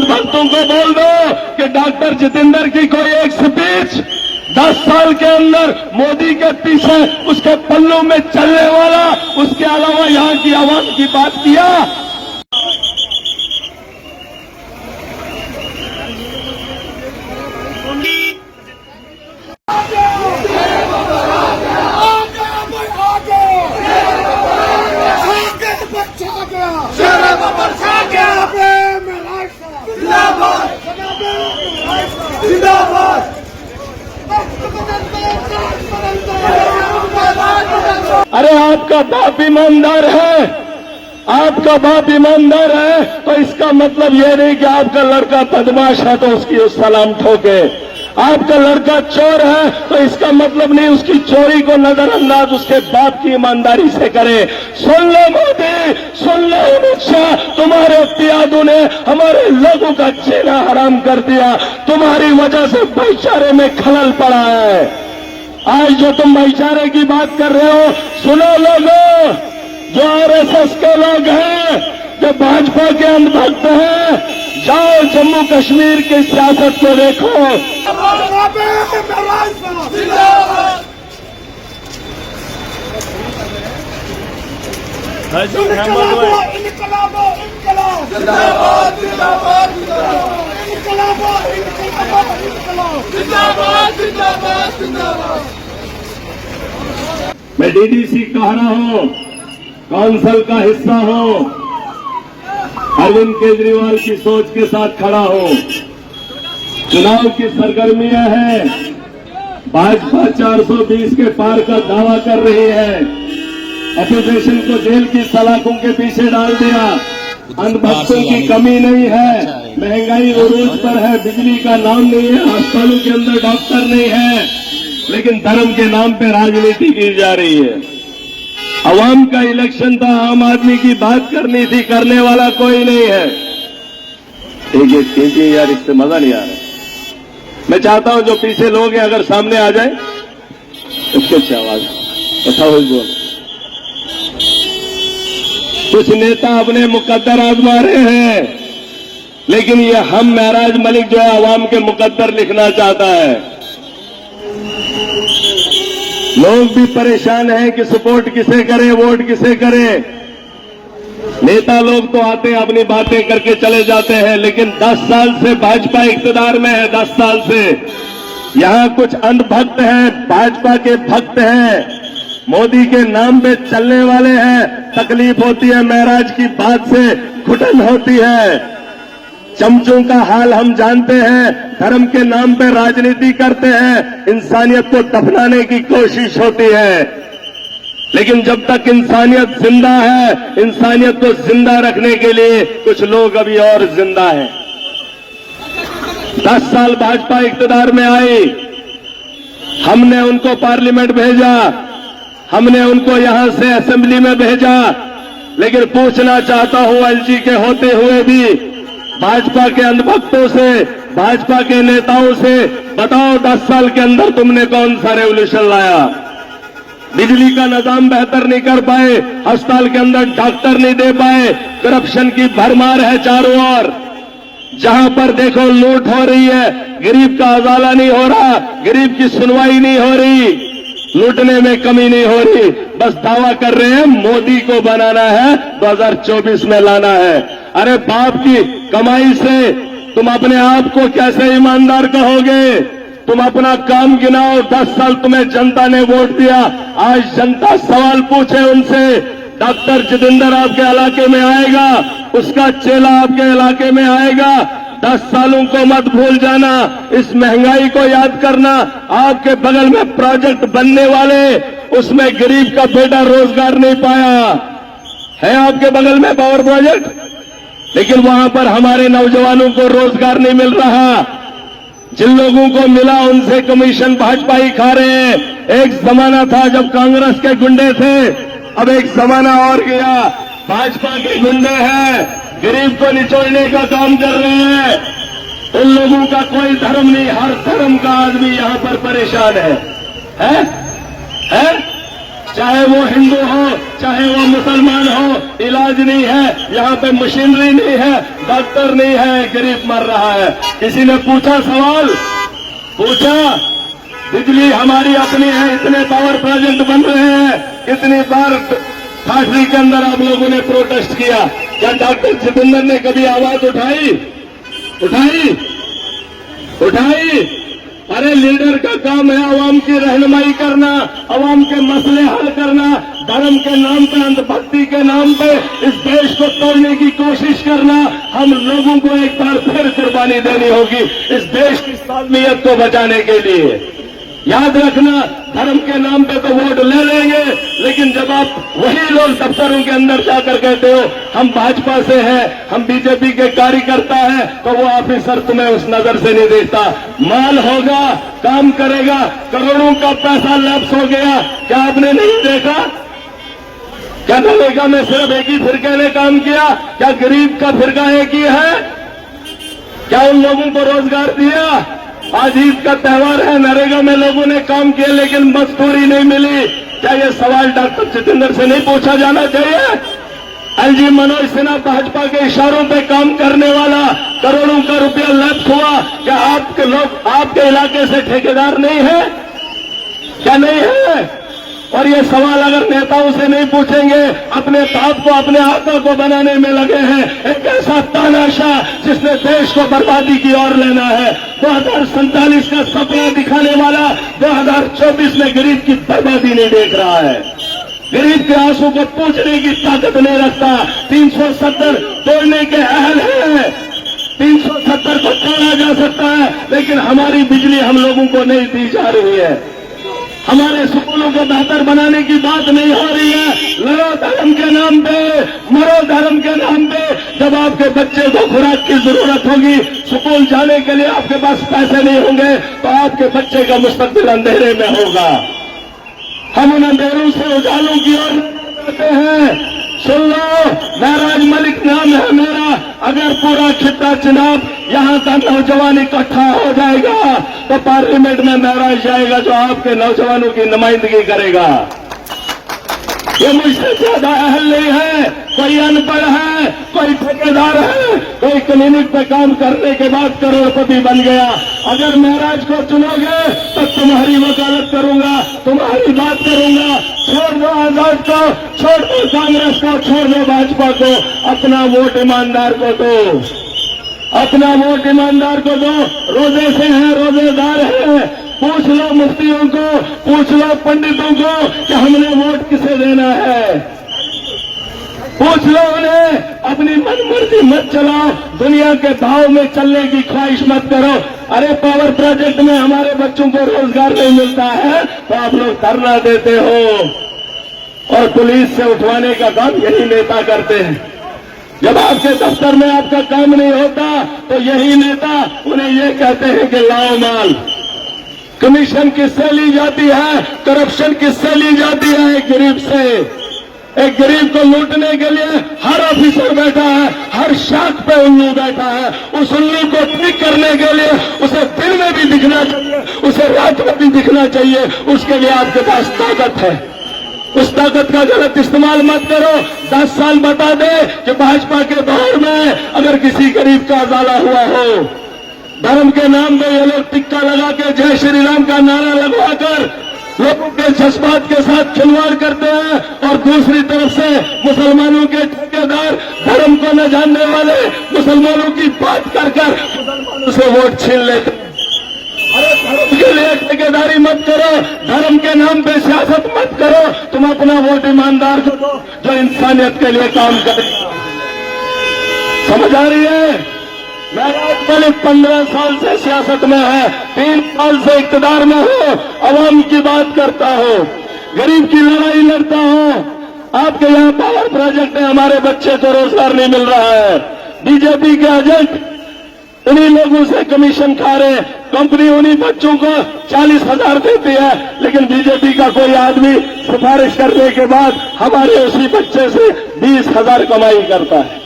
अंधभक्तों को बोल दो कि डॉक्टर जितेंद्र की कोई एक स्पीच 10 साल के अंदर मोदी के पीछे उसके पल्लू में चलने वाला, उसके अलावा यहां की आवाम की बात किया। अरे आपका बाप ईमानदार है, आपका बाप ईमानदार है, तो इसका मतलब यह नहीं कि आपका लड़का बदमाश है तो उसकी सलाम ठोके। आपका लड़का चोर है तो इसका मतलब नहीं उसकी चोरी को नजरअंदाज उसके बाप की ईमानदारी से करे। सुन लो मोदी, सुन लो अमित शाह, तुम्हारे इत्यादों ने हमारे लोगों का जीना हराम कर दिया। तुम्हारी वजह से भाईचारे में खलल पड़ा है। आज जो तुम भाईचारे की बात कर रहे हो, सुनो लोगों, जो आरएसएस के लोग हैं, जो भाजपा के अंधभक्त हैं, जाओ जम्मू कश्मीर की सियासत को देखो। मैं डीडीसी कह रहा हूं, काउंसिल का हिस्सा हूं, अरविंद केजरीवाल की सोच के साथ खड़ा हूं। चुनाव की सरगर्मियां हैं, भाजपा 420 के पार का दावा कर रही है, अपोजिशन को जेल की सलाखों के पीछे डाल दिया। अंधभक्तों की कमी नहीं है, महंगाई उरूज पर है, बिजली का नाम नहीं है, अस्पतालों के अंदर डॉक्टर नहीं है, लेकिन धर्म के नाम पे राजनीति की जा रही है। अवाम का इलेक्शन था, आम आदमी की बात करनी थी, करने वाला कोई नहीं है। एक कीजिए यार, इससे मजा नहीं आ रहा। मैं चाहता हूं जो पीछे लोग हैं अगर सामने आ जाए, उसके अच्छी आवाज अच्छा हो बोल। कुछ नेता अपने मुकद्दर आजमा रहे हैं, लेकिन ये हम महराज मलिक जो है अवाम के मुकद्दर लिखना चाहता है। लोग भी परेशान हैं कि सपोर्ट किसे करें, वोट किसे करें। नेता लोग तो आते हैं, अपनी बातें करके चले जाते हैं, लेकिन 10 साल से भाजपा इख्तिदार में है। 10 साल से यहां कुछ अंधभक्त हैं, भाजपा के भक्त हैं, मोदी के नाम पे चलने वाले हैं। तकलीफ होती है, महराज की बात से घुटन होती है। चमचों का हाल हम जानते हैं, धर्म के नाम पे राजनीति करते हैं, इंसानियत को दफनाने की कोशिश होती है। लेकिन जब तक इंसानियत जिंदा है, इंसानियत को जिंदा रखने के लिए कुछ लोग अभी और जिंदा हैं। 10 साल भाजपा इख्तिदार में आई, हमने उनको पार्लियामेंट भेजा, हमने उनको यहां से असेंबली में भेजा, लेकिन पूछना चाहता हूं एलजी के होते हुए भी भाजपा के अंधभक्तों से, भाजपा के नेताओं से, बताओ 10 साल के अंदर तुमने कौन सा रेवोल्यूशन लाया? बिजली का निजाम बेहतर नहीं कर पाए, अस्पताल के अंदर डॉक्टर नहीं दे पाए, करप्शन की भरमार है चारों ओर। जहां पर देखो लूट हो रही है, गरीब का उजाला नहीं हो रहा, गरीब की सुनवाई नहीं हो रही, लूटने में कमी नहीं हो रही। बस दावा कर रहे हैं मोदी को बनाना है, 2024 में लाना है। अरे बाप की कमाई से तुम अपने आप को कैसे ईमानदार कहोगे? तुम अपना काम गिनाओ। 10 साल तुम्हें जनता ने वोट दिया, आज जनता सवाल पूछे उनसे। डॉक्टर जितेंद्र आपके इलाके में आएगा, उसका चेला आपके इलाके में आएगा। 10 सालों को मत भूल जाना, इस महंगाई को याद करना। आपके बगल में प्रोजेक्ट बनने वाले, उसमें गरीब का बेटा रोजगार नहीं पाया है। आपके बगल में पावर प्रोजेक्ट, लेकिन वहां पर हमारे नौजवानों को रोजगार नहीं मिल रहा। जिन लोगों को मिला उनसे कमीशन भाजपा ही खा रहे हैं। एक जमाना था जब कांग्रेस के गुंडे थे, अब एक जमाना और गया, भाजपा के गुंडे हैं, गरीब को निचोड़ने का काम कर रहे हैं। उन लोगों का कोई धर्म नहीं, हर धर्म का आदमी यहां पर परेशान है? चाहे वो हिंदू हो चाहे वो मुसलमान हो, इलाज नहीं है, यहाँ पे मशीनरी नहीं है, डॉक्टर नहीं है, गरीब मर रहा है। किसी ने पूछा सवाल, पूछा बिजली हमारी अपनी है, इतने पावर प्रोजेक्ट बन रहे हैं, कितनी बार फैक्ट्री के अंदर आप लोगों ने प्रोटेस्ट किया, क्या डॉक्टर जितेंद्र ने कभी आवाज उठाई? अरे लीडर का काम है अवाम की रहनुमाई करना, अवाम के मसले हल करना, धर्म के नाम पे, अंधभक्ति के नाम पे इस देश को तोड़ने की कोशिश करना। हम लोगों को एक बार फिर कुर्बानी देनी होगी इस देश की सालमियत को बचाने के लिए। याद रखना, धर्म के नाम पे तो वोट ले लेंगे, लेकिन जब आप वही लोग दफ्तरों के अंदर जाकर कहते हो हम भाजपा से हैं, हम बीजेपी के कार्यकर्ता हैं, तो वो ऑफिसर तुम्हें उस नजर से नहीं देखता। माल होगा, काम करेगा, करोड़ों का पैसा लैप्स हो गया, क्या आपने नहीं देखा? क्या नरेगा में सिर्फ एक ही फिरके ने काम किया? क्या गरीब का फिरका एक ही है? क्या उन लोगों को रोजगार दिया? आज ईद का त्यौहार है, नरेगा में लोगों ने काम किया लेकिन मजदूरी नहीं मिली। क्या ये सवाल डॉक्टर जितेंद्र से नहीं पूछा जाना चाहिए? एलजी मनोज सिन्हा भाजपा के इशारों पे काम करने वाला, करोड़ों का रुपया लैप्स हुआ, क्या आपके लोग आपके इलाके से ठेकेदार नहीं है? क्या नहीं है? और ये सवाल अगर नेताओं से नहीं पूछेंगे, अपने बाप को, अपने आका को बनाने में लगे हैं। एक ऐसा तानाशाह जिसने देश को बर्बादी की ओर लेना है, 2047 का सपना दिखाने वाला 2024 में गरीब की बर्बादी नहीं देख रहा है, गरीब के आंसू को पूछने की ताकत नहीं रखता। 370 तोड़ने के अहल है, 370 को तोड़ा जा सकता है, लेकिन हमारी बिजली हम लोगों को नहीं दी जा रही है। हमारे स्कूलों को बेहतर बनाने की बात नहीं हो रही है। लड़ो धर्म के नाम पे, मरो धर्म के नाम पे। जब आपके बच्चे को खुराक की जरूरत होगी, स्कूल जाने के लिए आपके पास पैसे नहीं होंगे, तो आपके बच्चे का मुस्तकबिल अंधेरे में होगा। हम उन अंधेरों से उजालों की ओर जाते हैं। सुन लो, महराज मलिक नाम है मेरा। अगर पूरा खित्ता चुनाव यहां का नौजवान इकट्ठा हो जाएगा तो पार्लियामेंट में महराज जाएगा जो आपके नौजवानों की नुमाइंदगी करेगा। ये मुझसे ज्यादा अहल नहीं है। कोई अनपढ़ है, कोई ठेकेदार है, कोई क्लिनिक पे काम करने के बाद करोड़पति बन गया। अगर महराज को चुनोगे तो तुम्हारी वकालत करूंगा, तुम्हारी बात करूंगा। छोड़ दो आजाद को, छोड़ दो कांग्रेस को, छोड़ दो भाजपा को। अपना वोट ईमानदार को दो, अपना वोट ईमानदार को दो। रोजे से है, रोजेदार है। पूछ लो मुफ्तियों को, पूछ लो पंडितों को कि हमने वोट किसे देना है। पूछ लो उन्हें। अपनी मनमर्जी मत चलाओ, दुनिया के भाव में चलने की ख्वाहिश मत करो। अरे पावर प्रोजेक्ट में हमारे बच्चों को रोजगार नहीं मिलता है तो आप लोग धरना देते हो और पुलिस से उठवाने का काम यही नेता करते हैं। जब आपके दफ्तर में आपका काम नहीं होता तो यही नेता उन्हें ये कहते हैं कि लाओ माल। कमीशन किससे ली जाती है, करप्शन किससे ली जाती है? एक गरीब से। एक गरीब को लूटने के लिए हर ऑफिसर बैठा है, हर शाख पे उल्लू बैठा है। उस उल्लू को ठीक करने के लिए उसे दिन में भी दिखना चाहिए, उसे रात में भी दिखना चाहिए। उसके लिए आपके पास ताकत है। उस ताकत का गलत इस्तेमाल मत करो। 10 साल बता दे कि भाजपा के दौर में अगर किसी गरीब का उजाला हुआ हो, धर्म के नाम पे ये लोग टिक्का लगा के जय श्री राम का नारा लगवाकर लोगों के जज्बात के साथ खिलवाड़ करते हैं, और दूसरी तरफ से मुसलमानों के ठेकेदार, धर्म को न जानने वाले मुसलमानों की बात कर कर मुसलमानों से वोट छीन लेते हैं। अरे धर्म के लिए ठेकेदारी मत करो, धर्म के नाम पे सियासत मत करो। तुम अपना वोट ईमानदार को दो जो इंसानियत के लिए काम करेगा। समझ आ रही है? महराज मलिक 15 साल से सियासत में है, 3 साल से इक्तदार में हो, अवाम की बात करता हो, गरीब की लड़ाई लड़ता हो। आपके यहाँ पावर प्रोजेक्ट है, हमारे बच्चे को रोजगार नहीं मिल रहा है। बीजेपी के एजेंट उन्हीं लोगों से कमीशन खा रहे हैं। कंपनी उन्हीं बच्चों को 40,000 देती है, लेकिन बीजेपी का कोई आदमी सिफारिश करने के बाद हमारे उसी बच्चे से 20,000 कमाई करता है।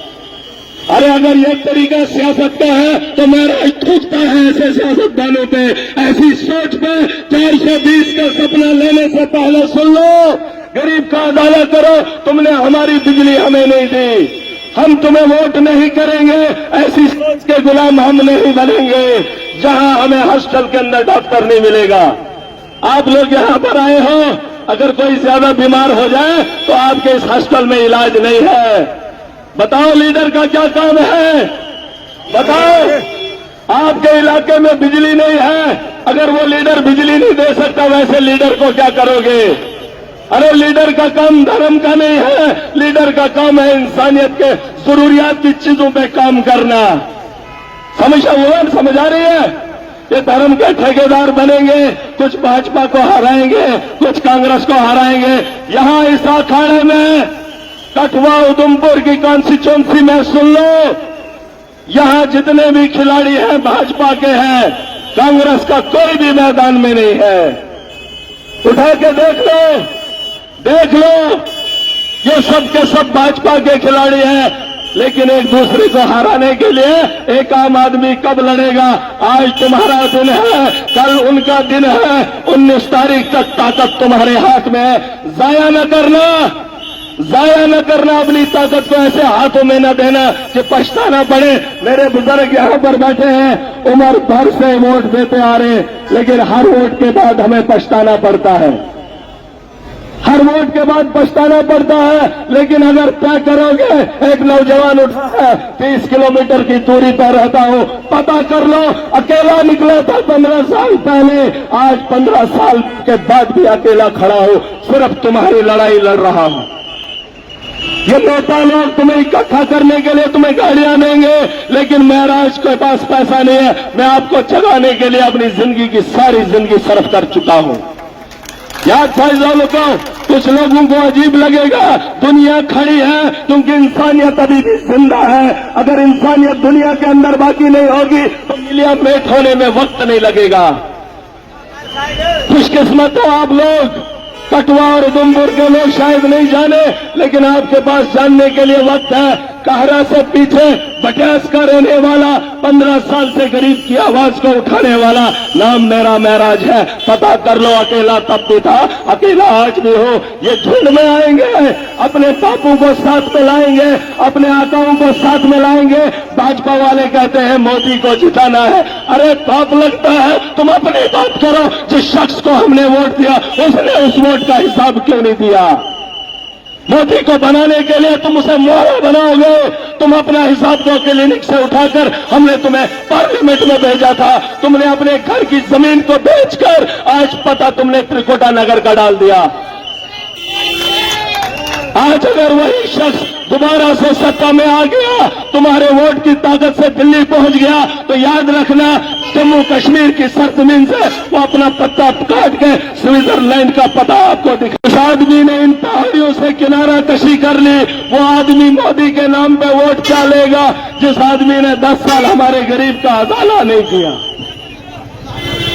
अरे अगर ये तरीका सियासत का है तो मेरा थूकता है ऐसे सियासतदानों पे, ऐसी सोच पे। 420 का सपना लेने से पहले सुन लो, गरीब का अदाला करो। तुमने हमारी बिजली हमें नहीं दी, हम तुम्हें वोट नहीं करेंगे, ऐसी सोच के गुलाम हम नहीं बनेंगे जहां हमें हॉस्टल के अंदर डॉक्टर नहीं मिलेगा। आप लोग यहां पर आए हो, अगर कोई ज्यादा बीमार हो जाए तो आपके इस हॉस्टल में इलाज नहीं है। बताओ लीडर का क्या काम है? बताओ। आपके इलाके में बिजली नहीं है, अगर वो लीडर बिजली नहीं दे सकता, वैसे लीडर को क्या करोगे? अरे लीडर का काम धर्म का नहीं है, लीडर का काम है इंसानियत के जरूरियात की चीजों पे काम करना। समझ आ रही है? ये धर्म के ठेकेदार बनेंगे, कुछ भाजपा को हराएंगे, कुछ कांग्रेस को हराएंगे। यहां इस अखाड़े में कठुआ उधमपुर की कॉन्स्टिट्यूंसी में सुन लो, यहां जितने भी खिलाड़ी हैं भाजपा के हैं, कांग्रेस का कोई भी मैदान में नहीं है। उठा के देख लो, ये सब के सब भाजपा के खिलाड़ी हैं, लेकिन एक दूसरे को हराने के लिए एक आम आदमी कब लड़ेगा? आज तुम्हारा दिन है, कल उनका दिन है। 19 तारीख तक ताकत तुम्हारे हाथ में है। जाया न करना अपनी ताकत को, ऐसे हाथों में न देना कि पछताना पड़े। मेरे बुजुर्ग यहां पर बैठे हैं, उम्र भर से वोट देते आ रहे, लेकिन हर वोट के बाद हमें पछताना पड़ता है। हर वोट के बाद पछताना पड़ता है। लेकिन अगर तय करोगे, एक नौजवान उठा है, 30 किलोमीटर की दूरी पर रहता हूं, पता कर लो, अकेला निकला था 15 साल पहले, आज 15 साल के बाद भी अकेला खड़ा हूं, सिर्फ तुम्हारी लड़ाई लड़ रहा हूं। ये नेता लोग तुम्हें इकट्ठा करने के लिए तुम्हें गाड़ियां देंगे, लेकिन महराज के पास पैसा नहीं है। मैं आपको जगाने के लिए अपनी जिंदगी की सारी जिंदगी सर्व कर चुका हूं। याद समझ को कुछ लोगों को अजीब लगेगा, दुनिया खड़ी है क्योंकि इंसानियत अभी भी जिंदा है। अगर इंसानियत दुनिया के अंदर बाकी नहीं होगी तो मिलिया मेट होने में वक्त नहीं लगेगा। खुशकिस्मत हो आप लोग, कठुआ और उधमपुर के लोग शायद नहीं जाने, लेकिन आपके पास जानने के लिए वक्त है। कहरा से पीछे बटियास का रहने वाला, 15 साल से गरीब की आवाज को उठाने वाला नाम मेरा महराज है। पता कर लो, अकेला तब भी था, अकेला आज भी हो। ये झुंड में आएंगे, अपने बापू को साथ में लाएंगे, अपने आकाओं को साथ में लाएंगे। भाजपा वाले कहते हैं मोदी को जिताना है। अरे पाप लगता है, तुम अपनी बात करो। जिस शख्स को हमने वोट दिया, उसने उस वोट का हिसाब क्यों नहीं दिया? मोदी को बनाने के लिए तुम उसे मोहरा बनाओगे। तुम अपना हिसाब दो, क्लिनिक से उठाकर हमने तुम्हें पार्लियामेंट में भेजा था, तुमने अपने घर की जमीन को बेचकर आज पता तुमने त्रिकुटा नगर का डाल दिया। आज अगर वही शख्स दोबारा से सत्ता में आ गया, तुम्हारे वोट की ताकत से दिल्ली पहुंच गया, तो याद रखना जम्मू कश्मीर की सरजमीन से वो अपना पत्ता काट के स्विट्जरलैंड का पता आपको दिखा। उस आदमी ने इन पहाड़ियों से किनारा कशी कर ली, वो आदमी मोदी के नाम पे वोट चालेगा जिस आदमी ने 10 साल हमारे गरीब का अदाला नहीं किया।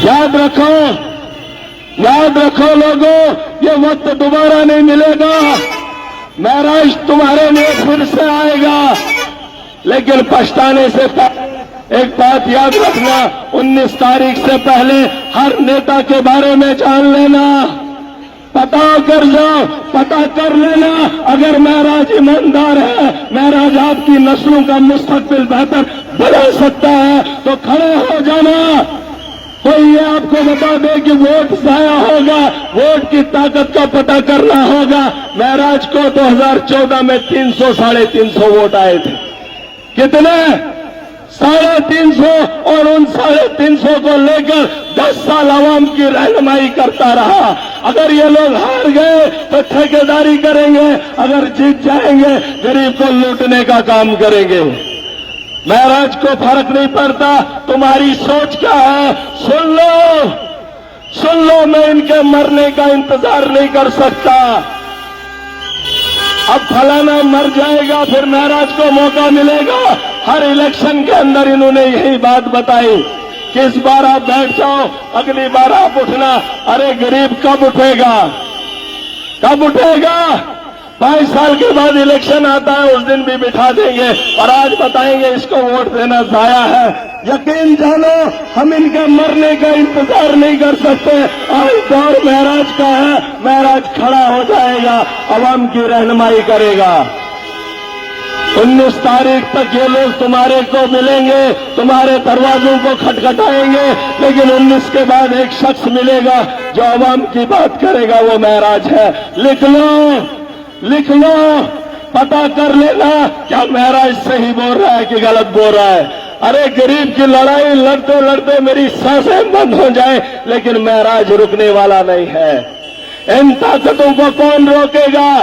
याद रखो लोगों, ये वक्त दोबारा नहीं मिलेगा। महराज तुम्हारे लिए फिर से आएगा, लेकिन पछताने से पहले एक बात याद रखना, 19 तारीख से पहले हर नेता के बारे में जान लेना, पता कर लेना। अगर महराज ईमानदार है, महराज आपकी नस्लों का मुस्तकबिल बेहतर बना सकता है, तो खड़े हो जाना। कोई ये आपको बता दे कि वोट जाया होगा, वोट की ताकत का पता करना होगा। महराज को 2014 में 300 साढ़े 300 वोट आए थे। कितने? 350, और उन 350 को लेकर 10 साल आवाम की रहनुमाई करता रहा। अगर ये लोग हार गए तो ठेकेदारी करेंगे, अगर जीत जाएंगे गरीब को लूटने का काम करेंगे। महराज को फर्क नहीं पड़ता तुम्हारी सोच क्या है। सुन लो, मैं इनके मरने का इंतजार नहीं कर सकता। अब फलाना मर जाएगा, फिर महराज को मौका मिलेगा। हर इलेक्शन के अंदर इन्होंने यही बात बताई कि इस बार आप बैठ जाओ, अगली बार आप उठना। अरे गरीब कब उठेगा? 5 साल के बाद इलेक्शन आता है, उस दिन भी बिठा देंगे और आज बताएंगे इसको वोट देना जाया है। यकीन जानो हम इनके मरने का इंतजार नहीं कर सकते। आज दौर महराज का है, महराज खड़ा हो जाएगा, अवाम की रहनुमाई करेगा। 19 तारीख तक ये लोग तुम्हारे को मिलेंगे, तुम्हारे दरवाजों को खटखटाएंगे, लेकिन 19 के बाद एक शख्स मिलेगा जो अवाम की बात करेगा, वो महराज है। लिख लो, पता कर लेना क्या महराज सही बोल रहा है कि गलत बोल रहा है। अरे गरीब की लड़ाई लड़ते लड़ते मेरी सांसें बंद हो जाए, लेकिन महराज रुकने वाला नहीं है। इन ताकतों को कौन रोकेगा?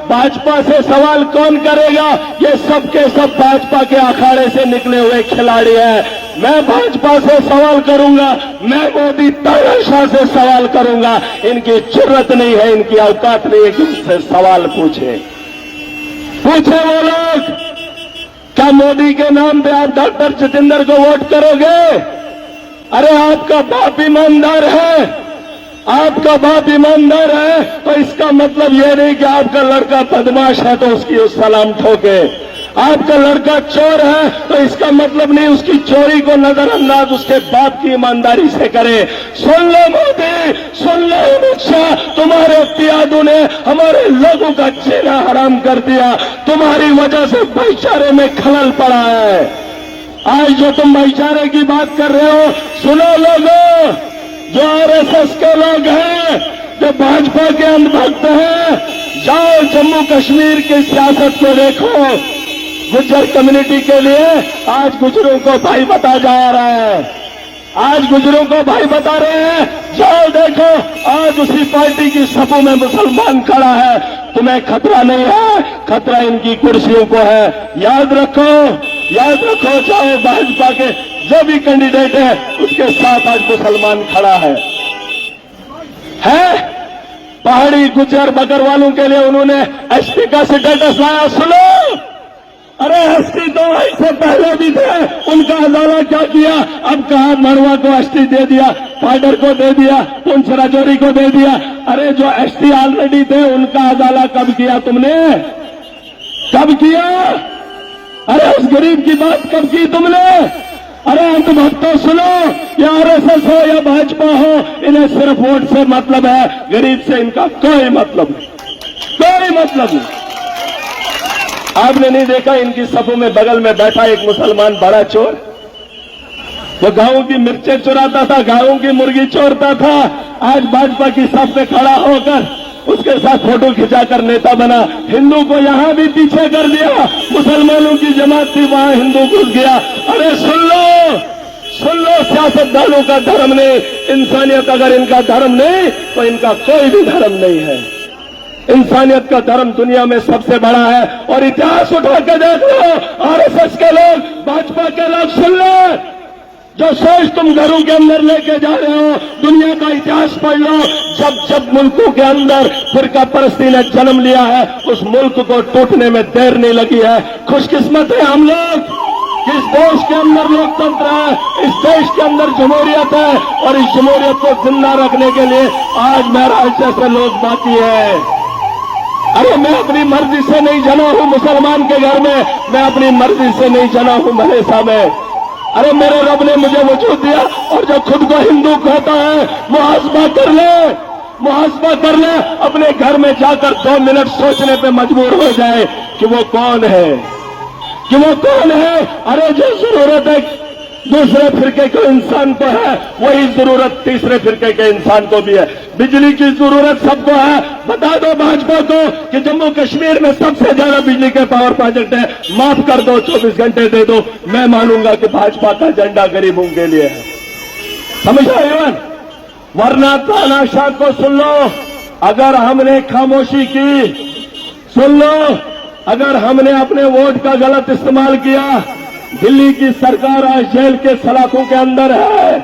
भाजपा से सवाल कौन करेगा? ये सब के सब भाजपा के अखाड़े से निकले हुए खिलाड़ी हैं। मैं भाजपा से सवाल करूंगा, मैं मोदी तानाशाह से सवाल करूंगा। इनकी जरूरत नहीं है, इनकी औकात नहीं है कि उनसे सवाल पूछे वो लोग। क्या मोदी के नाम पे आप डॉक्टर जितेंद्र को वोट करोगे? अरे आपका बाप ईमानदार है, तो इसका मतलब यह नहीं कि आपका लड़का बदमाश है तो उसकी उस सलाम ठोके। आपका लड़का चोर है तो इसका मतलब नहीं उसकी चोरी को नजरअंदाज उसके बाप की ईमानदारी से करे। सुन लो मोदी, सुन लो अमित शाह, तुम्हारे इत्यादों ने हमारे लोगों का जीना हराम कर दिया। तुम्हारी वजह से भाईचारे में खलल पड़ा है। आज जो तुम भाईचारे की बात कर रहे हो, सुनो लोगों, जो आरएसएस के लोग हैं, जो भाजपा के अंधभक्त हैं, जाओ जम्मू कश्मीर की सियासत को देखो। गुज्जर कम्युनिटी के लिए आज गुज्जरों को भाई बता जा रहा है, जाओ देखो, आज उसी पार्टी की सपू में मुसलमान खड़ा है। तुम्हें खतरा नहीं है, खतरा इनकी कुर्सियों को है। याद रखो, जाओ भाजपा के जो भी कैंडिडेट है उसके साथ आज मुसलमान खड़ा है। पहाड़ी गुज्जर बकरवालों के लिए उन्होंने एसटी का स्टेटस लाया। सुनो, अरे एसटी तो इससे पहले भी थे, उनका अजाला क्या किया? अब कहा मरवा को एसटी दे दिया, पाडर को दे दिया, पुंछ राजौरी को दे दिया। अरे जो एसटी ऑलरेडी थे उनका अजाला कब किया तुमने? कब किया? अरे उस गरीब की बात कब की तुमने? अरे अंधभक्तों सुनो, या आरएसएस हो या भाजपा हो, इन्हें सिर्फ वोट से मतलब है, गरीब से इनका कोई मतलब नहीं। आपने नहीं देखा इनकी सभा में बगल में बैठा एक मुसलमान बड़ा चोर, वो गांव की मिर्चें चुराता था, गांव की मुर्गी चोरता था। आज भाजपा की सभ में खड़ा होकर उसके साथ फोटो खिंचाकर नेता बना। हिंदू को यहां भी पीछे कर दिया, मुसलमानों की जमात थी वहां हिंदू घुस गया। अरे सुन लो, सियासतदानों का धर्म नहीं, इंसानियत अगर इनका धर्म नहीं तो इनका कोई भी धर्म नहीं है। इंसानियत का धर्म दुनिया में सबसे बड़ा है। और इतिहास उठा के देख लो, आरएसएस के लोग, भाजपा के लोग, सुन लो, जो सोच तुम घरों के अंदर लेके जा रहे हो, दुनिया का इतिहास पढ़ लो। जब मुल्कों के अंदर फिरका परस्ती ने जन्म लिया है, उस मुल्क को टूटने में देर नहीं लगी है। खुशकिस्मत है हम लोग, इस देश के अंदर लोकतंत्र है, इस देश के अंदर जमहूरियत है, और इस जमहूरियत को जिंदा रखने के लिए आज महराज जैसे लोग बाकी है। अरे मैं अपनी मर्जी से नहीं जना हूं मुसलमान के घर में, मैं अपनी मर्जी से नहीं जना हूं मलेसा में। अरे मेरे रब ने मुझे वजूद दिया, और जो खुद को हिंदू कहता है, मुहासबा कर ले, अपने घर में जाकर 2 मिनट सोचने पे मजबूर हो जाए कि वो कौन है। अरे जो जरूरत है दूसरे फिरके के इंसान को है, वही जरूरत तीसरे फिरके के इंसान को भी है। बिजली की जरूरत सबको है। बता दो भाजपा को कि जम्मू कश्मीर में सबसे ज्यादा बिजली के पावर प्रोजेक्ट है, माफ कर दो, 24 घंटे दे दो, मैं मानूंगा कि भाजपा का झंडा गरीबों के लिए है। समझ रहे हो? वरना तानाशाह को सुन लो, अगर हमने खामोशी की, सुन लो, अगर हमने अपने वोट का गलत इस्तेमाल किया, दिल्ली की सरकार आज जेल के सलाखों के अंदर है,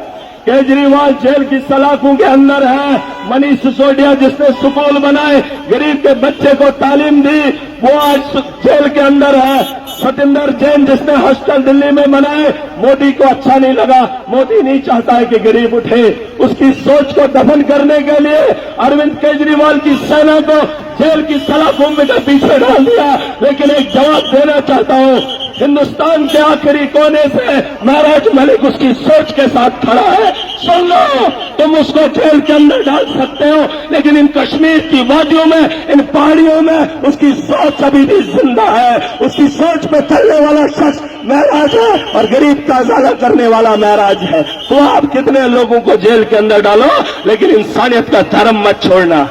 केजरीवाल जेल की सलाखों के अंदर है, मनीष सिसोदिया जिसने स्कूल बनाए, गरीब के बच्चे को तालीम दी, वो आज जेल के अंदर है। सतिंदर जैन जिसने हॉस्टल दिल्ली में बनाए, मोदी को अच्छा नहीं लगा। मोदी नहीं चाहता है कि गरीब उठे। उसकी सोच को दफन करने के लिए अरविंद केजरीवाल की सेना को जेल की सलाखों के पीछे डाल दिया। लेकिन एक जवाब देना चाहता हूं, हिंदुस्तान के आखिरी कोने से महराज मलिक उसकी सोच के साथ खड़ा है। सुन लो, तुम उसको जेल के अंदर डाल सकते हो, लेकिन इन कश्मीर की वादियों में, इन पहाड़ियों में उसकी सोच अभी भी जिंदा है। उसकी सोच पे चलने वाला शख्स महराज है और गरीब का उजाला करने वाला महराज है। तो आप कितने लोगों को जेल के अंदर डालो, लेकिन इंसानियत का धर्म मत छोड़ना।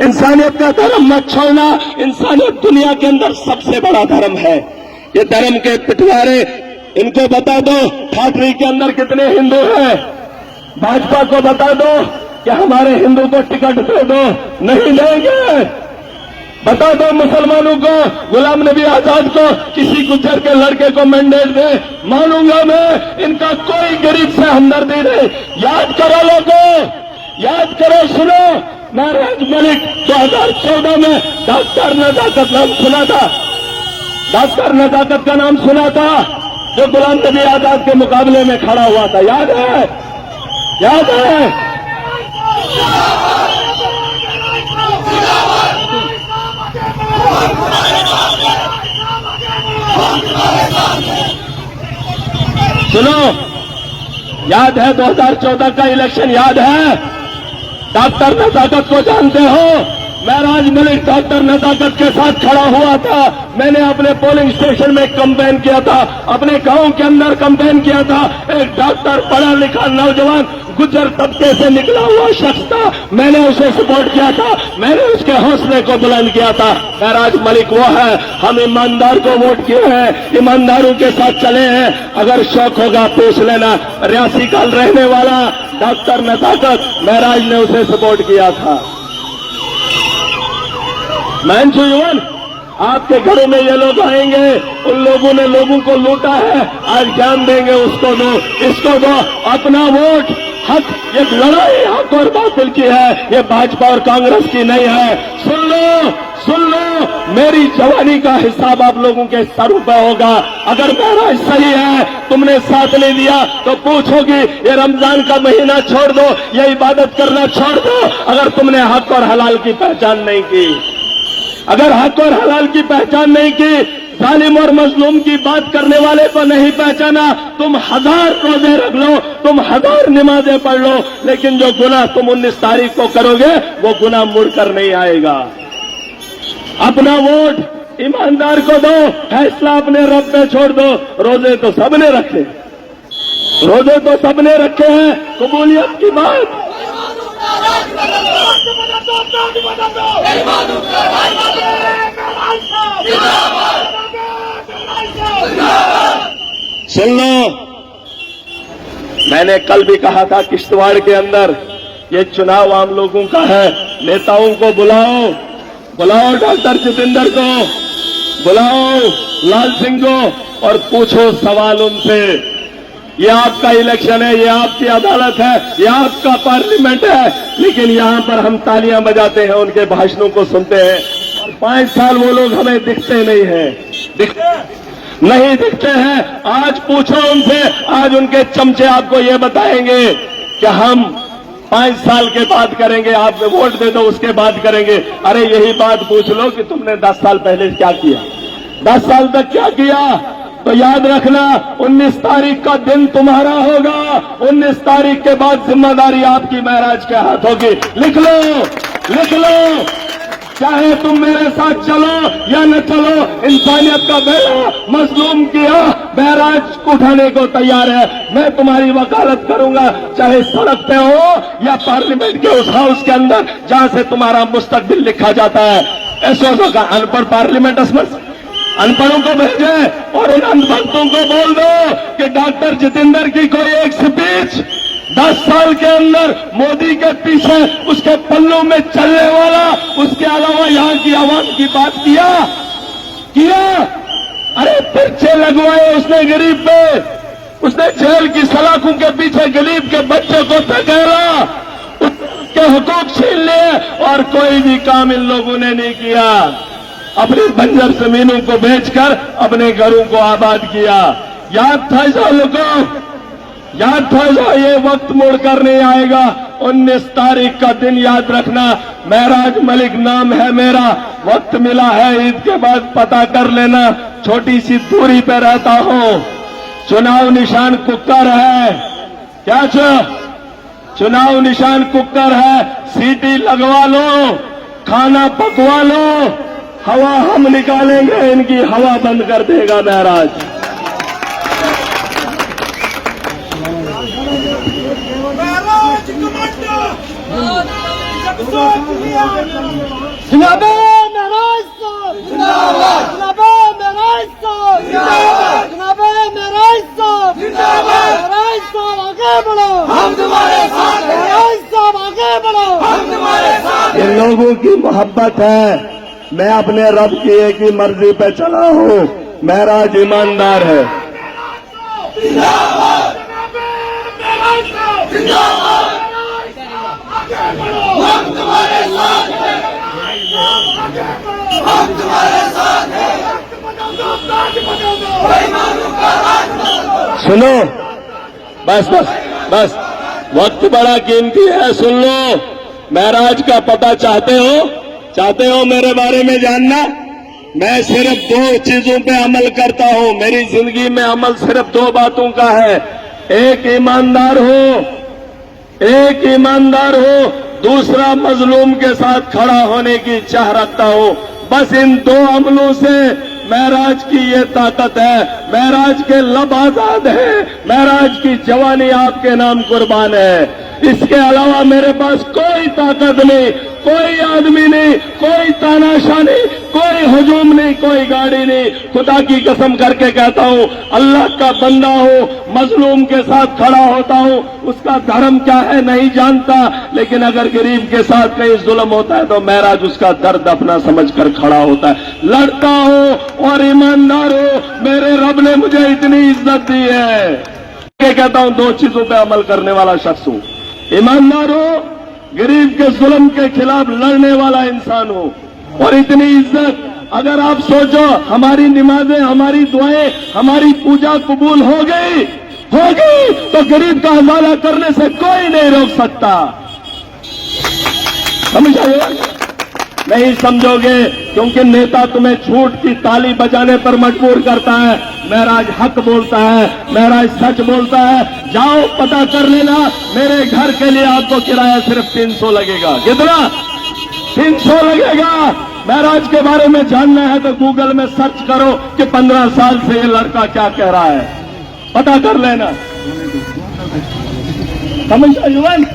इंसानियत का धर्म मत छोड़ना। इंसानियत दुनिया के अंदर सबसे बड़ा धर्म है। ये धर्म के पिटवारे, इनको बता दो ठाकरे के अंदर कितने हिंदू हैं। भाजपा को बता दो कि हमारे हिंदू को टिकट दे दो, नहीं देंगे। बता दो मुसलमानों को, गुलाम नबी आजाद को, किसी गुज्जर के लड़के को मैंडेट दे, मानूंगा मैं। इनका कोई गरीब से हमदर्दी नहीं। याद करो लोगों, याद करो, सुनो। महराज मलिक 2014 में डॉक्टर नजाकत नाम सुना था, डॉक्टर नजाकत का नाम सुना था, जो गुलाम नबी आजाद के मुकाबले में खड़ा हुआ था। याद है, याद है। सुनो, याद है 2014 का इलेक्शन, याद है। डॉक्टर नजाकत को जानते हो? महराज मलिक डॉक्टर नजाकत के साथ खड़ा हुआ था। मैंने अपने पोलिंग स्टेशन में कैंपेन किया था, अपने गांव के अंदर कैंपेन किया था। एक डॉक्टर, पढ़ा लिखा नौजवान, गुज्जर तबके से निकला हुआ शख्स था। मैंने उसे सपोर्ट किया था, मैंने उसके हौसले को बुलंद किया था। महराज मलिक वो है। हम ईमानदार को वोट किए हैं, ईमानदारों के साथ चले हैं। अगर शौक होगा पूछ लेना, रियासी का रहने वाला डॉक्टर नजाकत, महराज ने उसे सपोर्ट किया था। मैनचुवन, आपके घरों में ये लोग आएंगे, उन लोगों ने लोगों को लूटा है, आज ज्ञान देंगे, उसको दो, इसको दो। अपना वोट हक, ये लड़ाई हक और बातिल की है, ये भाजपा और कांग्रेस की नहीं है। सुन लो, सुन लो, मेरी जवानी का हिसाब आप लोगों के सर पे होगा। अगर महराज सही है, तुमने साथ नहीं दिया तो पूछोगी। ये रमजान का महीना छोड़ दो, ये इबादत करना छोड़ दो, अगर तुमने हक और हलाल की पहचान नहीं की। अगर हक और हलाल की पहचान नहीं की, जालिम और मजलूम की बात करने वाले को नहीं पहचाना, तुम 1000 रोजे रख लो, तुम 1000 नमाजें पढ़ लो, लेकिन जो गुनाह तुम 19 तारीख को करोगे, वो गुनाह मुड़कर नहीं आएगा। अपना वोट ईमानदार को दो, फैसला अपने रब पे छोड़ दो। रोजे तो सबने रखे, रोजे तो सबने रखे हैं, कबूलियत की बात। सुन लो, मैंने कल भी कहा था किश्तवाड़ के अंदर ये चुनाव आम लोगों का है। नेताओं को बुलाओ, बुलाओ डॉक्टर जितेंद्र को, बुलाओ लाल सिंह को और पूछो सवाल उनसे। ये आपका इलेक्शन है, ये आपकी अदालत है, ये आपका पार्लियामेंट है, लेकिन यहां पर हम तालियां बजाते हैं, उनके भाषणों को सुनते हैं। और 5 साल वो लोग हमें दिखते नहीं हैं, नहीं दिखते हैं। आज पूछो उनसे, आज उनके चमचे आपको ये बताएंगे कि हम 5 साल के बाद करेंगे, आप वोट दे दो उसके बाद करेंगे। अरे यही बात पूछ लो कि तुमने 10 साल पहले क्या किया, 10 साल तक क्या किया। तो याद रखना, 19 तारीख का दिन तुम्हारा होगा। 19 तारीख के बाद जिम्मेदारी आपकी महराज के हाथ होगी। लिख लो, लिख लो, चाहे तुम मेरे साथ चलो या न चलो, इंसानियत का बेड़ा मजलूम किया महराज उठाने को तैयार है। मैं तुम्हारी वकालत करूंगा, चाहे सड़क पे हो या पार्लियामेंट के उस हाउस के अंदर जहां से तुम्हारा मुस्तकबिल लिखा जाता है। ऐसो का अनपढ़ पार्लियामेंट अनपढ़ों को भेजे और उन अनभक्तों को बोल दो कि डॉक्टर जितेंद्र की कोई एक स्पीच 10 साल के अंदर मोदी के पीछे उसके पल्लों में चलने वाला, उसके अलावा यहां की आवाम की बात किया। अरे पर्चे लगवाए उसने गरीब पे, उसने जेल की सलाखों के पीछे गरीब के बच्चे को धकेला, उसके हुकूक छीन लिए और कोई भी काम इन लोगों ने नहीं किया। अपनी बंजर जमीनों को बेचकर अपने घरों को आबाद किया। याद था जो लोगों, याद था जो ये वक्त मुड़कर नहीं आएगा। 19 तारीख का दिन याद रखना। महराज मलिक नाम है मेरा, वक्त मिला है ईद के बाद पता कर लेना। छोटी सी दूरी पे रहता हूं। चुनाव निशान कुकर है। क्या चुनाव निशान कुकर है। सीटी लगवा लो, खाना पकवा लो, हवा हम निकालेंगे, इनकी हवा बंद कर देगा महराज। जनाबे महराज साहब जिंदाबाद, जनाबे महराज साहब जिंदाबाद, जनाबे महराज साहब जिंदाबाद। महराज साहब आगे बढ़ो, हम तुम्हारे साथ हैं। महराज साहब आगे बढ़ो, हम तुम्हारे साथ हैं। इन लोगों की मोहब्बत है। मैं अपने रब की एक ही मर्जी पे चला हूं। महराज ईमानदार है। जिंदाबाद, महराज साहब जिंदाबाद। हम तुम्हारे साथ हैं, हम तुम्हारे साथ हैं। सुनो, बस बस बस, वक्त बड़ा कीमती है। सुन लो, महराज का पता चाहते हो मेरे बारे में जानना? मैं सिर्फ 2 चीजों पे अमल करता हूं। मेरी जिंदगी में अमल सिर्फ 2 बातों का है। एक ईमानदार हो, दूसरा मजलूम के साथ खड़ा होने की चाह रखता हूं। बस इन 2 अमलों से महराज की ये ताकत है। महराज के लब आजाद है। महराज की जवानी आपके नाम कुर्बान है। इसके अलावा मेरे पास कोई ताकत नहीं, कोई आदमी नहीं, कोई तानाशाह नहीं, कोई हुजूम नहीं, कोई गाड़ी नहीं। खुदा की कसम करके कहता हूं, अल्लाह का बंदा हूं, मजलूम के साथ खड़ा होता हूं। उसका धर्म क्या है नहीं जानता, लेकिन अगर गरीब के साथ कहीं जुल्म होता है तो महराज उसका दर्द अपना समझकर खड़ा होता है। लड़ता हूं और ईमानदार हूं। मेरे रब ने मुझे इतनी इज्जत दी है कि कहता हूं 2 चीजों पर अमल करने वाला शख्स हूं। ईमानदार हो, गरीब के जुल्म के खिलाफ लड़ने वाला इंसान हो, और इतनी इज्जत। अगर आप सोचो हमारी नमाजें, हमारी दुआएं, हमारी पूजा कबूल हो गई तो गरीब का हवाला करने से कोई नहीं रोक सकता। समझोगे? नहीं समझोगे, क्योंकि नेता तुम्हें झूठ की ताली बजाने पर मजबूर करता है। महराज हक बोलता है, महराज सच बोलता है। जाओ पता कर लेना, मेरे घर के लिए आपको किराया सिर्फ 300 लगेगा। कितना? 300 लगेगा। महराज के बारे में जानना है तो गूगल में सर्च करो कि 15 साल से ये लड़का क्या कह रहा है, पता कर लेना। समझा युवन?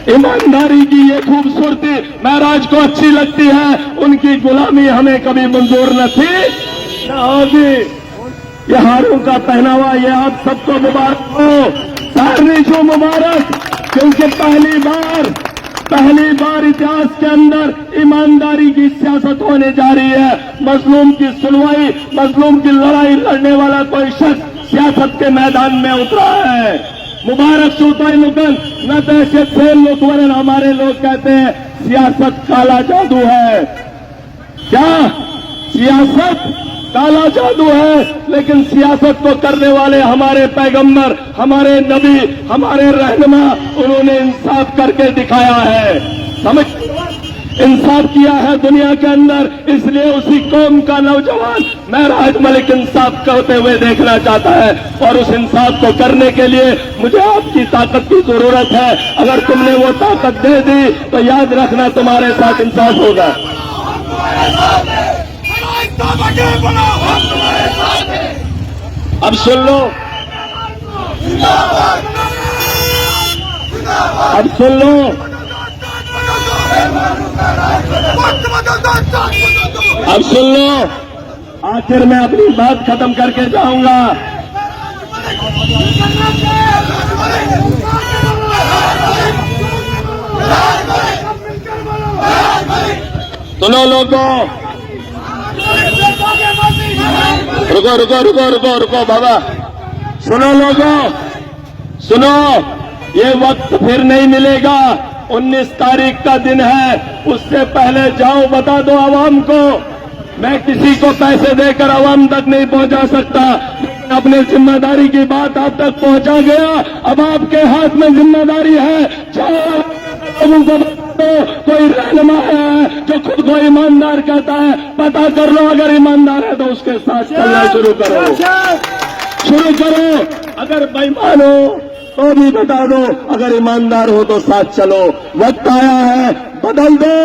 ईमानदारी की ये खूबसूरती महराज को अच्छी लगती है। उनकी गुलामी हमें कभी मंजूर न थी, न होगी। ये हारों का पहनावा ये आप सबको मुबारक हो। सारनी जो मुबारक, क्योंकि पहली बार इतिहास के अंदर ईमानदारी की सियासत होने जा रही है। मजलूम की सुनवाई, मजलूम की लड़ाई लड़ने वाला कोई शख्स सियासत के मैदान में उतरा है। मुबारक चौथाई लुकन न दहशत से लुकवरन। हमारे लोग कहते हैं सियासत काला जादू है। क्या सियासत काला जादू है? लेकिन सियासत को करने वाले हमारे पैगंबर, हमारे नबी, हमारे रहनुमा, उन्होंने इंसाफ करके दिखाया है। समझ, इंसाफ किया है दुनिया के अंदर। इसलिए उसी कौम का नौजवान महराज मलिक इंसाफ करते हुए देखना चाहता है, और उस इंसाफ को करने के लिए मुझे आपकी ताकत की जरूरत है। अगर तुमने वो ताकत दे दी तो याद रखना तुम्हारे साथ इंसाफ होगा। अब सुन लो, अब सुन लो, अब सुन लो। आखिर मैं अपनी बात खत्म करके जाऊंगा। सुनो लोगों, रुको रुको रुको रुको रुको बाबा, सुनो लोगों, सुनो। ये वक्त फिर नहीं मिलेगा। 19 तारीख का दिन है, उससे पहले जाओ बता दो आवाम को मैं किसी को पैसे देकर आवाम तक नहीं पहुंचा सकता, अपने जिम्मेदारी की बात आप तक पहुंचा गया। अब आपके हाथ में जिम्मेदारी है। लोगों को बता दो, कोई रहनुमा है जो खुद को ईमानदार कहता है, पता कर लो, अगर ईमानदार है तो उसके साथ चलना शुरू करो। अगर बेईमान हो तो भी बता दो, अगर ईमानदार हो तो साथ चलो। वक्त आया है, बदल दो।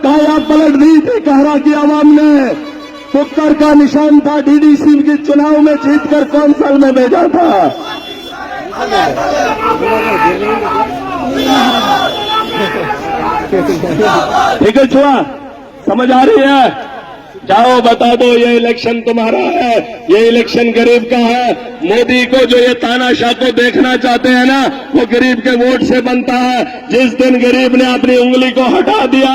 काया पलट दी थी कहरा की आवाम ने। फुक्कर का निशान था, डीडीसी के चुनाव में जीतकर कौंसल में भेजा था। ठीक है छुआ, समझ आ रही है? जाओ बता दो, ये इलेक्शन तुम्हारा है, ये इलेक्शन गरीब का है। मोदी को जो ये तानाशाह को देखना चाहते हैं ना, वो गरीब के वोट से बनता है। जिस दिन गरीब ने अपनी उंगली को हटा दिया,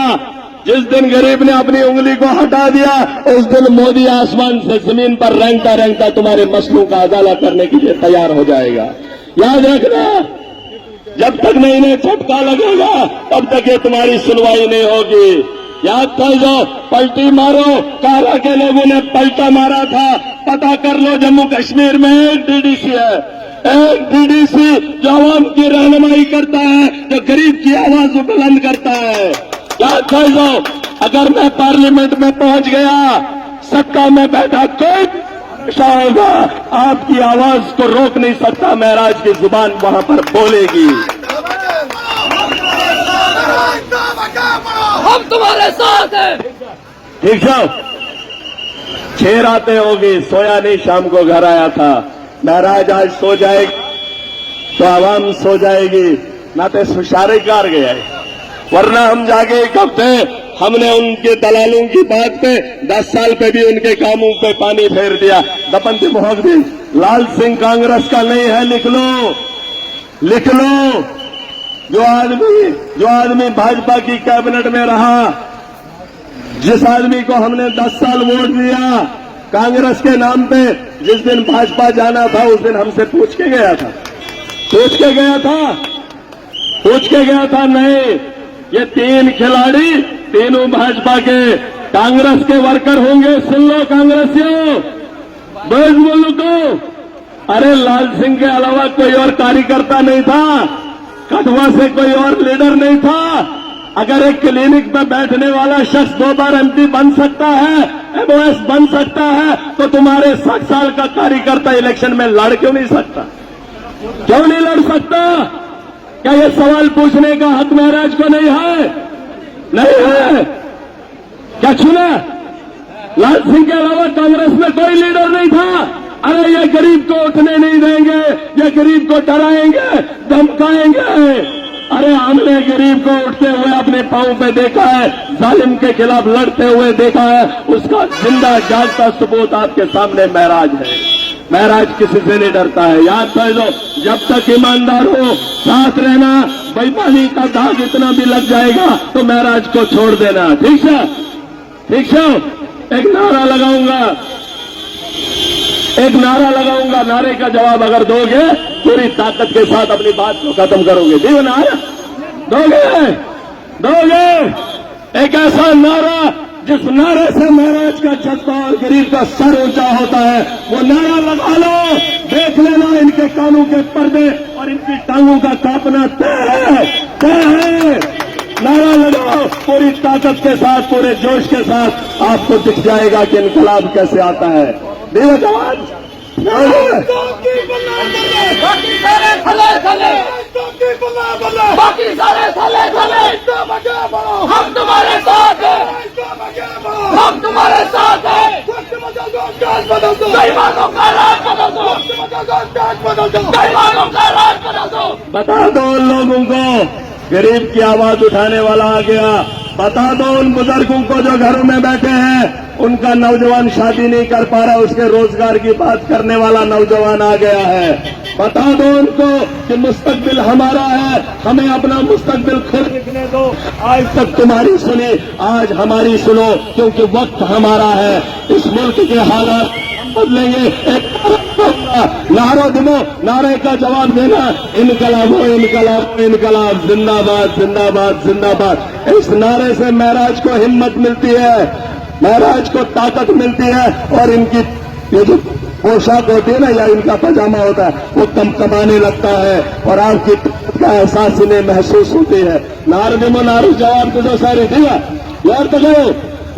जिस दिन गरीब ने अपनी उंगली को हटा दिया, उस दिन मोदी आसमान से जमीन पर रेंगता रेंगता तुम्हारे मसलों का अदाला करने के लिए तैयार हो जाएगा। याद रखना, जब तक नहीं इन्हें झटका लगेगा तब तक ये तुम्हारी सुनवाई नहीं होगी। याद कर लो, पलटी मारो। काला के लोगों ने पलटा मारा था, पता कर लो। जम्मू कश्मीर में एक डीडीसी है, एक डीडीसी जो आवाम की रहनुमाई करता है, जो गरीब की आवाज बुलंद करता है। याद कर लो, अगर मैं पार्लियामेंट में पहुंच गया, सत्ता में बैठा कोई होगा, आपकी आवाज को रोक नहीं सकता। महराज की जुबान वहां पर बोलेगी। हम तुम्हारे साथ हैं। ठीक है, 6 रातें होगी, सोया नहीं, शाम को घर आया था। महराज आज सो जाएगी तो आवाम सो जाएगी, ना तो सुशारे कार गया है, वरना हम जाके एक हफ्ते हमने उनके दलालों की बात पे 10 साल पे भी उनके कामों पे पानी फेर दिया। दपंती मोहब्बी लाल सिंह कांग्रेस का नहीं है, लिख लो, लिख लो। जो आदमी भाजपा की कैबिनेट में रहा, जिस आदमी को हमने 10 साल वोट दिया कांग्रेस के नाम पे, जिस दिन भाजपा जाना था उस दिन हमसे पूछ के गया था, नहीं, ये 3 खिलाड़ी तीनों भाजपा के कांग्रेस के वर्कर होंगे। सुन लो कांग्रेसियों, बोलो को, अरे लाल सिंह के अलावा कोई और कार्यकर्ता नहीं था, कठुआ से कोई और लीडर नहीं था। अगर एक क्लिनिक में बैठने वाला शख्स 2 बार एमपी बन सकता है, एमओएस बन सकता है, तो तुम्हारे 60 साल का कार्यकर्ता इलेक्शन में लड़ क्यों नहीं सकता? क्यों नहीं लड़ सकता? क्या ये सवाल पूछने का हक महराज को नहीं है? नहीं है। क्या छूना? लाल सिंह के अलावा कांग्रेस में कोई लीडर नहीं था। अरे ये गरीब को उठने नहीं देंगे, ये गरीब को डराएंगे, धमकाएंगे। अरे हमने गरीब को उठते हुए अपने पांव पे देखा है, जालिम के खिलाफ लड़ते हुए देखा है, उसका जिंदा जागता सबूत आपके सामने महराज है। महराज किसी से नहीं डरता है। याद कर लो, जब तक ईमानदार हो साथ रहना, बेईमानी का दाग इतना भी लग जाएगा तो महराज को छोड़ देना। ठीक है, ठीक है। एक नारा लगाऊंगा, नारे का जवाब अगर दोगे पूरी ताकत के साथ अपनी बात को खत्म करोगे। दियो नारा, दोगे एक ऐसा नारा जिस नारे से महराज का जज्बा और गरीब का सर ऊंचा होता है, वो नारा लगा लो। देख लेना, इनके कानों के पर्दे और इनकी टांगों का कांपना तय है। नारा लगाओ पूरी ताकत के साथ, पूरे जोश के साथ, आपको दिख जाएगा कि इनकलाब कैसे आता है। दियो जवान, बाकी सारे थले, हम तुम्हारे साथ हैं, हम तुम्हारे साथ हैं। बेईमानों का राज बदल दो। बता दो उन लोगों को, गरीब की आवाज उठाने वाला आ गया। बता दो उन बुजुर्गों को जो घरों में बैठे हैं, उनका नौजवान शादी नहीं कर पा रहा, उसके रोजगार की बात करने वाला नौजवान आ गया है। बता दो उनको कि मुस्तकबिल हमारा है, हमें अपना मुस्तकबिल खुद लिखने दो। आज तक तुम्हारी सुनी, आज हमारी सुनो, क्योंकि वक्त हमारा है। इस मुल्क के हालात बदलेंगे। एक नारा दिलो, नारे का जवाब देना, इनकलाब हो, इनकलाब, इनकलाब, जिंदाबाद, जिंदाबाद, जिंदाबाद। इस नारे से महराज को हिम्मत मिलती है। महाराज को ताकत मिलती है और इनकी ये जो पोशाक होती है ना या इनका पजामा होता है वो कम कमाने लगता है और आपकी ताकत का एहसास इन्हें महसूस होती है। नारे दिमो नारे जवाब दे दो सारे दिया यार तो गो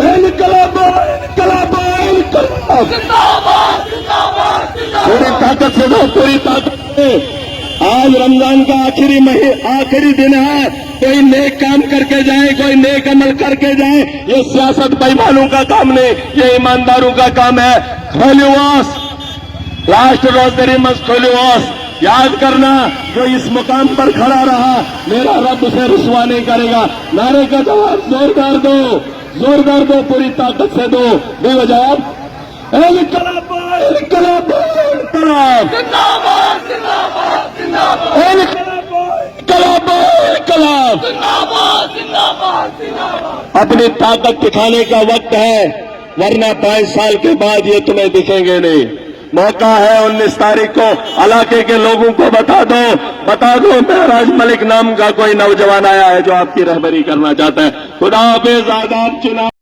इनकलाब इनकलाब इनकलाब पूरी ताकत से दो, पूरी ताकत से। आज रमजान का आखिरी दिन है, कोई नेक काम करके जाए, कोई नेक अमल करके जाए। ये सियासत बेईमानों का काम नहीं, ये ईमानदारों का काम है। खोलिवास लास्ट रोजरी मस्त खोलिवास याद करना, जो इस मुकाम पर खड़ा रहा मेरा रब उसे रुसवा नहीं करेगा। नारे का जवाब जोरदार दो, जोरदार दो, पूरी ताकत से दो। दो जवाब इनकलाब इनकलाब इनकलाब अपनी ताकत दिखाने का वक्त है, वरना 5 साल के बाद ये तुम्हें दिखेंगे नहीं। मौका है 19 तारीख को इलाके के लोगों को बता दो महराज मलिक नाम का कोई नौजवान आया है जो आपकी रहबरी करना चाहता है। खुदा हाफिज, आदाब, चुनाव।